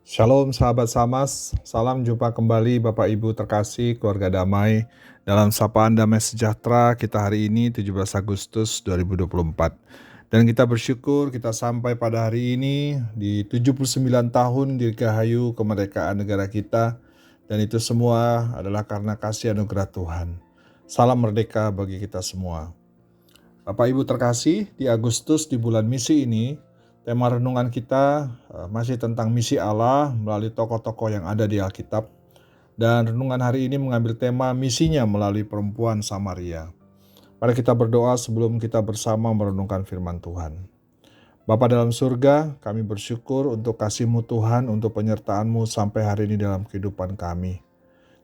Shalom sahabat Samas, salam jumpa kembali Bapak Ibu terkasih, keluarga damai. Dalam sapaan damai sejahtera kita hari ini 17 Agustus 2024. Dan kita bersyukur kita sampai pada hari ini di 79 tahun dirgahayu kemerdekaan negara kita. Dan itu semua adalah karena kasih anugerah Tuhan. Salam merdeka bagi kita semua. Bapak Ibu terkasih, di Agustus di bulan misi ini, tema renungan kita masih tentang misi Allah melalui tokoh-tokoh yang ada di Alkitab. Dan renungan hari ini mengambil tema misinya melalui perempuan Samaria. Mari kita berdoa sebelum kita bersama merenungkan firman Tuhan. Bapa dalam surga, kami bersyukur untuk kasih-Mu Tuhan, untuk penyertaan-Mu sampai hari ini dalam kehidupan kami.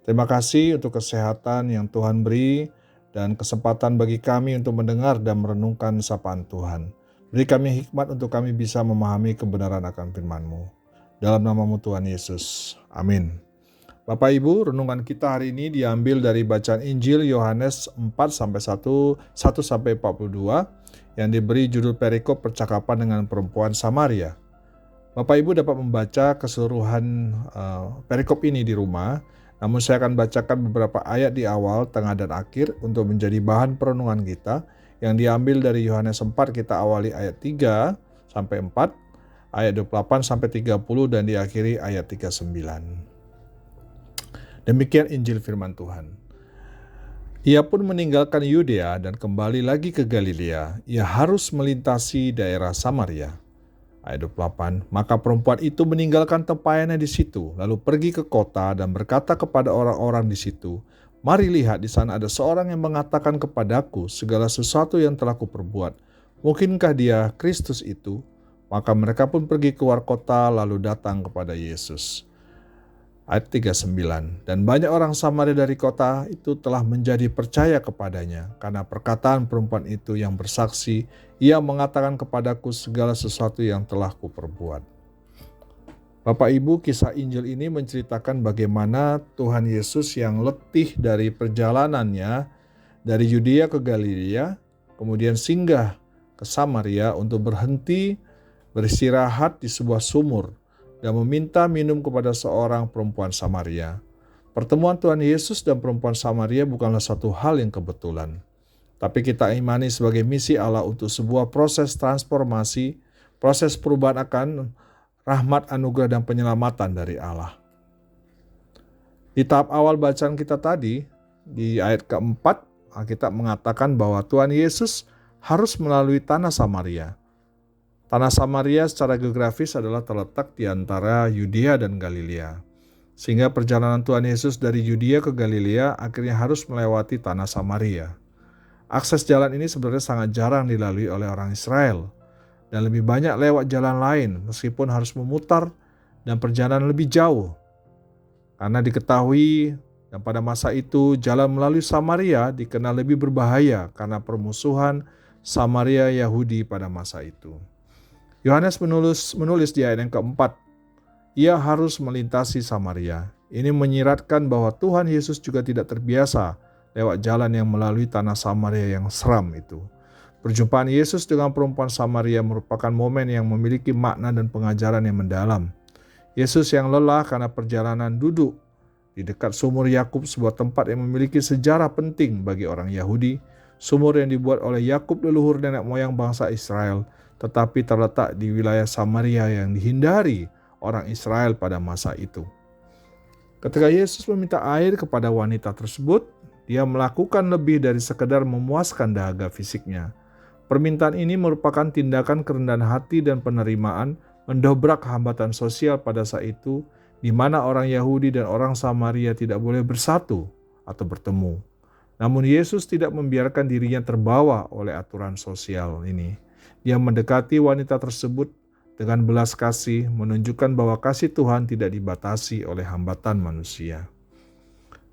Terima kasih untuk kesehatan yang Tuhan beri dan kesempatan bagi kami untuk mendengar dan merenungkan sapaan Tuhan. Beri kami hikmat untuk kami bisa memahami kebenaran akan firman-Mu. Dalam nama-Mu Tuhan Yesus. Amin. Bapak Ibu, renungan kita hari ini diambil dari bacaan Injil Yohanes 4-1-42 yang diberi judul perikop percakapan dengan perempuan Samaria. Bapak Ibu dapat membaca keseluruhan perikop ini di rumah, namun saya akan bacakan beberapa ayat di awal, tengah, dan akhir untuk menjadi bahan perenungan kita yang diambil dari Yohanes 4. Kita awali ayat 3-4, ayat 28-30, dan diakhiri ayat 39. Demikian Injil firman Tuhan. Ia pun meninggalkan Yudea dan kembali lagi ke Galilea. Ia harus melintasi daerah Samaria. Ayat 28, maka perempuan itu meninggalkan tempayannya di situ, lalu pergi ke kota dan berkata kepada orang-orang di situ, "Mari lihat, di sana ada seorang yang mengatakan kepadaku segala sesuatu yang telah kuperbuat. Mungkinkah dia Kristus itu?" Maka mereka pun pergi keluar kota lalu datang kepada Yesus. Ayat 39, dan banyak orang Samaria dari kota itu telah menjadi percaya kepadanya, karena perkataan perempuan itu yang bersaksi, "Ia mengatakan kepadaku segala sesuatu yang telah kuperbuat." Bapak Ibu, kisah Injil ini menceritakan bagaimana Tuhan Yesus yang letih dari perjalanannya dari Yudea ke Galilea, kemudian singgah ke Samaria untuk berhenti beristirahat di sebuah sumur dan meminta minum kepada seorang perempuan Samaria. Pertemuan Tuhan Yesus dan perempuan Samaria bukanlah satu hal yang kebetulan, tapi kita imani sebagai misi Allah untuk sebuah proses transformasi, proses perubahan akan rahmat, anugerah, dan penyelamatan dari Allah. Di tahap awal bacaan kita tadi, di ayat keempat, Alkitab mengatakan bahwa Tuhan Yesus harus melalui tanah Samaria. Tanah Samaria secara geografis adalah terletak di antara Yudea dan Galilea. Sehingga perjalanan Tuhan Yesus dari Yudea ke Galilea akhirnya harus melewati tanah Samaria. Akses jalan ini sebenarnya sangat jarang dilalui oleh orang Israel, dan lebih banyak lewat jalan lain meskipun harus memutar dan perjalanan lebih jauh. Karena diketahui dan pada masa itu jalan melalui Samaria dikenal lebih berbahaya karena permusuhan Samaria Yahudi pada masa itu. Yohanes menulis di ayat yang keempat, ia harus melintasi Samaria. Ini menyiratkan bahwa Tuhan Yesus juga tidak terbiasa lewat jalan yang melalui tanah Samaria yang seram itu. Perjumpaan Yesus dengan perempuan Samaria merupakan momen yang memiliki makna dan pengajaran yang mendalam. Yesus yang lelah karena perjalanan duduk di dekat sumur Yakub, sebuah tempat yang memiliki sejarah penting bagi orang Yahudi, sumur yang dibuat oleh Yakub leluhur nenek moyang bangsa Israel, tetapi terletak di wilayah Samaria yang dihindari orang Israel pada masa itu. Ketika Yesus meminta air kepada wanita tersebut, dia melakukan lebih dari sekedar memuaskan dahaga fisiknya. Permintaan ini merupakan tindakan kerendahan hati dan penerimaan, mendobrak hambatan sosial pada saat itu, di mana orang Yahudi dan orang Samaria tidak boleh bersatu atau bertemu. Namun Yesus tidak membiarkan dirinya terbawa oleh aturan sosial ini. Dia mendekati wanita tersebut dengan belas kasih, menunjukkan bahwa kasih Tuhan tidak dibatasi oleh hambatan manusia.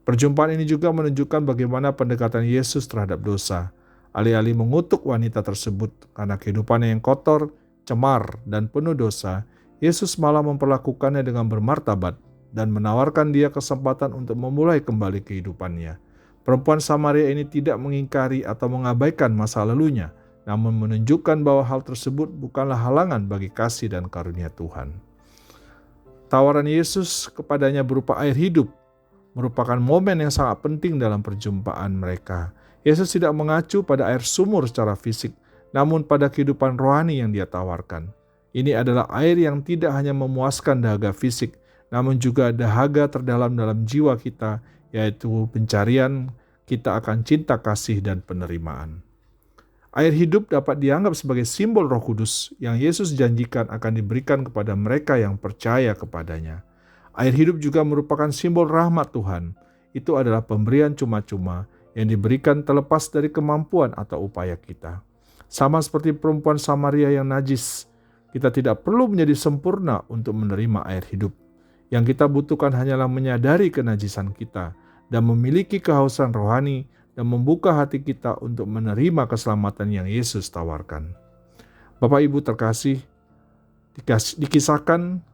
Perjumpaan ini juga menunjukkan bagaimana pendekatan Yesus terhadap dosa. Alih-alih mengutuk wanita tersebut karena kehidupannya yang kotor, cemar, dan penuh dosa, Yesus malah memperlakukannya dengan bermartabat dan menawarkan dia kesempatan untuk memulai kembali kehidupannya. Perempuan Samaria ini tidak mengingkari atau mengabaikan masa lalunya, namun menunjukkan bahwa hal tersebut bukanlah halangan bagi kasih dan karunia Tuhan. Tawaran Yesus kepadanya berupa air hidup merupakan momen yang sangat penting dalam perjumpaan mereka. Yesus tidak mengacu pada air sumur secara fisik, namun pada kehidupan rohani yang dia tawarkan. Ini adalah air yang tidak hanya memuaskan dahaga fisik, namun juga dahaga terdalam dalam jiwa kita, yaitu pencarian kita akan cinta kasih dan penerimaan. Air hidup dapat dianggap sebagai simbol Roh Kudus yang Yesus janjikan akan diberikan kepada mereka yang percaya kepadanya. Air hidup juga merupakan simbol rahmat Tuhan. Itu adalah pemberian cuma-cuma yang diberikan terlepas dari kemampuan atau upaya kita. Sama seperti perempuan Samaria yang najis, kita tidak perlu menjadi sempurna untuk menerima air hidup. Yang kita butuhkan hanyalah menyadari kenajisan kita dan memiliki kehausan rohani dan membuka hati kita untuk menerima keselamatan yang Yesus tawarkan. Bapak Ibu terkasih, dikisahkan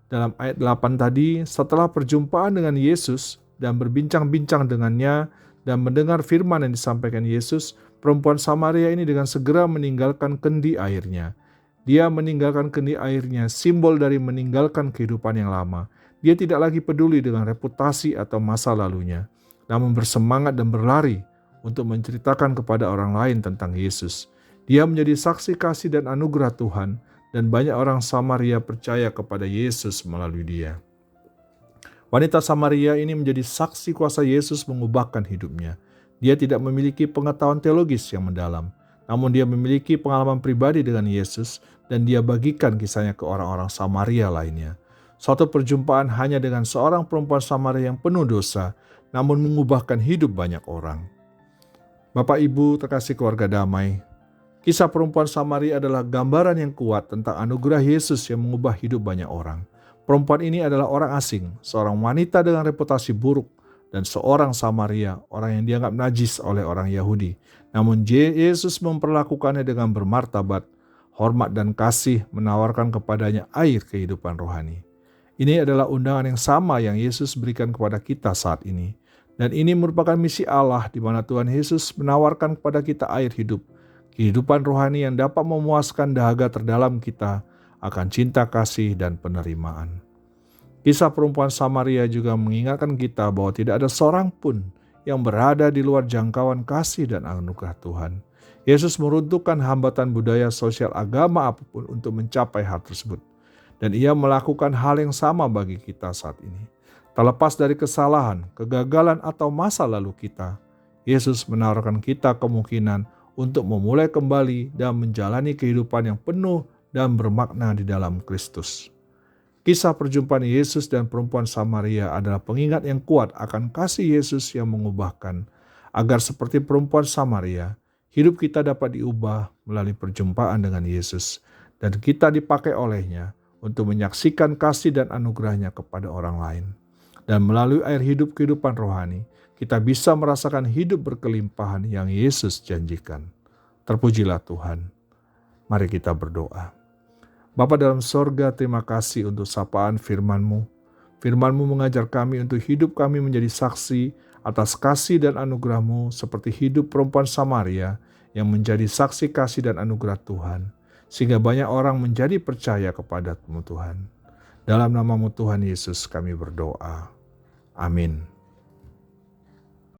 dalam ayat 8 tadi, setelah perjumpaan dengan Yesus dan berbincang-bincang dengannya dan mendengar firman yang disampaikan Yesus, perempuan Samaria ini dengan segera meninggalkan kendi airnya. Dia meninggalkan kendi airnya, simbol dari meninggalkan kehidupan yang lama. Dia tidak lagi peduli dengan reputasi atau masa lalunya, namun bersemangat dan berlari untuk menceritakan kepada orang lain tentang Yesus. Dia menjadi saksi kasih dan anugerah Tuhan, dan banyak orang Samaria percaya kepada Yesus melalui dia. Wanita Samaria ini menjadi saksi kuasa Yesus mengubahkan hidupnya. Dia tidak memiliki pengetahuan teologis yang mendalam, namun dia memiliki pengalaman pribadi dengan Yesus dan dia bagikan kisahnya ke orang-orang Samaria lainnya. Suatu perjumpaan hanya dengan seorang perempuan Samaria yang penuh dosa, namun mengubahkan hidup banyak orang. Bapak Ibu terkasih keluarga damai, kisah perempuan Samaria adalah gambaran yang kuat tentang anugerah Yesus yang mengubah hidup banyak orang. Perempuan ini adalah orang asing, seorang wanita dengan reputasi buruk, dan seorang Samaria, orang yang dianggap najis oleh orang Yahudi. Namun Yesus memperlakukannya dengan bermartabat, hormat dan kasih, menawarkan kepadanya air kehidupan rohani. Ini adalah undangan yang sama yang Yesus berikan kepada kita saat ini. Dan ini merupakan misi Allah di mana Tuhan Yesus menawarkan kepada kita air hidup, kehidupan rohani yang dapat memuaskan dahaga terdalam kita akan cinta kasih dan penerimaan. Kisah perempuan Samaria juga mengingatkan kita bahwa tidak ada seorang pun yang berada di luar jangkauan kasih dan anugerah Tuhan. Yesus meruntuhkan hambatan budaya sosial agama apapun untuk mencapai hal tersebut. Dan ia melakukan hal yang sama bagi kita saat ini. Terlepas dari kesalahan, kegagalan atau masa lalu kita, Yesus menawarkan kita kemungkinan untuk memulai kembali dan menjalani kehidupan yang penuh dan bermakna di dalam Kristus. Kisah perjumpaan Yesus dan perempuan Samaria adalah pengingat yang kuat akan kasih Yesus yang mengubahkan, agar seperti perempuan Samaria, hidup kita dapat diubah melalui perjumpaan dengan Yesus, dan kita dipakai olehnya untuk menyaksikan kasih dan anugerahnya kepada orang lain. Dan melalui air hidup kehidupan rohani, kita bisa merasakan hidup berkelimpahan yang Yesus janjikan. Terpujilah Tuhan. Mari kita berdoa. Bapa dalam sorga, terima kasih untuk sapaan firman-Mu. Firman-Mu mengajar kami untuk hidup kami menjadi saksi atas kasih dan anugerah-Mu seperti hidup perempuan Samaria yang menjadi saksi kasih dan anugerah Tuhan. Sehingga banyak orang menjadi percaya kepada-Mu Tuhan. Dalam nama-Mu Tuhan Yesus kami berdoa. Amin.